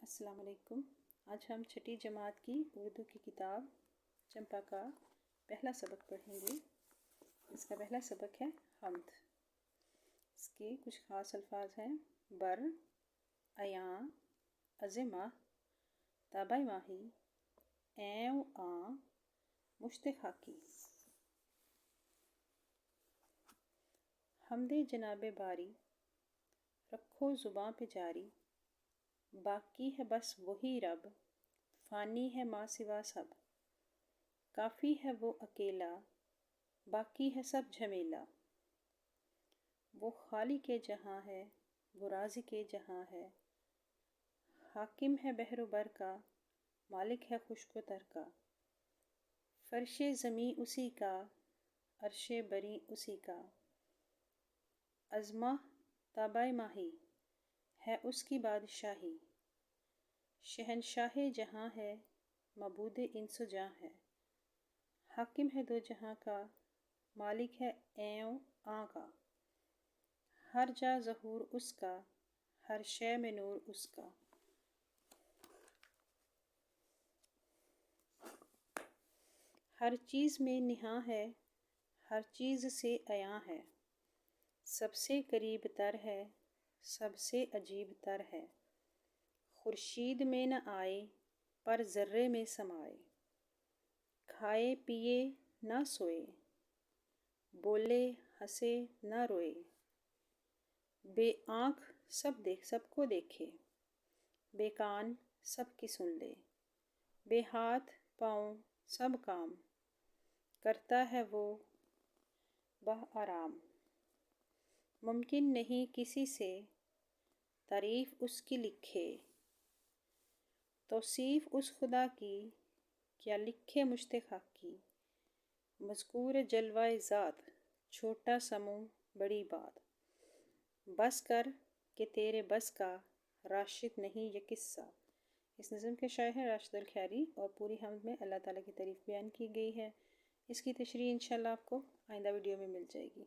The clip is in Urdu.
السلام علیکم۔ آج ہم چھٹی جماعت کی اردو کی کتاب چمپا کا پہلا سبق پڑھیں گے۔ اس کا پہلا سبق ہے حمد۔ اس کے کچھ خاص الفاظ ہیں: بر، ایاں، عظمہ، تابع ماہی، این و آں، مشت خاکی۔ حمد جناب باری، رکھو زباں پہ جاری، باقی ہے بس وہی رب، فانی ہے ما سوا سب، کافی ہے وہ اکیلا، باقی ہے سب جھمیلا۔ وہ خالق جہاں ہے، وہ رازق جہاں ہے، حاکم ہے بحر و بر کا، مالک ہے خشک و تر کا۔ فرش زمیں اسی کا، عرش بری اسی کا، عظمہ تابع ماہی، ہے اس کی بادشاہی۔ شہنشاہ جہاں ہے، معبود انس و جاں ہے، حاکم ہے دو جہاں کا، مالک ہے این و آں کا۔ ہر جا ظہور اس کا، ہر شے میں نور اس کا۔ ہر چیز میں نہاں ہے، ہر چیز سے عیاں ہے، سب سے قریب تر ہے، سب سے عجیب تر ہے۔ خورشید میں نہ آئے، پر ذرے میں سمائے، کھائے پیے نہ سوئے، بولے ہنسے نہ روئے۔ بے آنکھ سب کو دیکھے، بے کان سب کی سن لے، بے ہاتھ پاؤں سب کام، کرتا ہے وہ بآرام۔ ممکن نہیں کسی سے تعریف اس کی لکھے، توصیف اس خدا کی کیا لکھے مشت خاکی۔ مذکور جلوہ ذات، چھوٹا سا منہ بڑی بات، بس کر کہ تیرے بس کا، راشد نہیں یہ قصہ۔ اس نظم کے شاعر ہیں راشد الخیاری، اور پوری حمد میں اللہ تعالیٰ کی تعریف بیان کی گئی ہے۔ اس کی تشریح انشاءاللہ آپ کو آئندہ ویڈیو میں مل جائے گی۔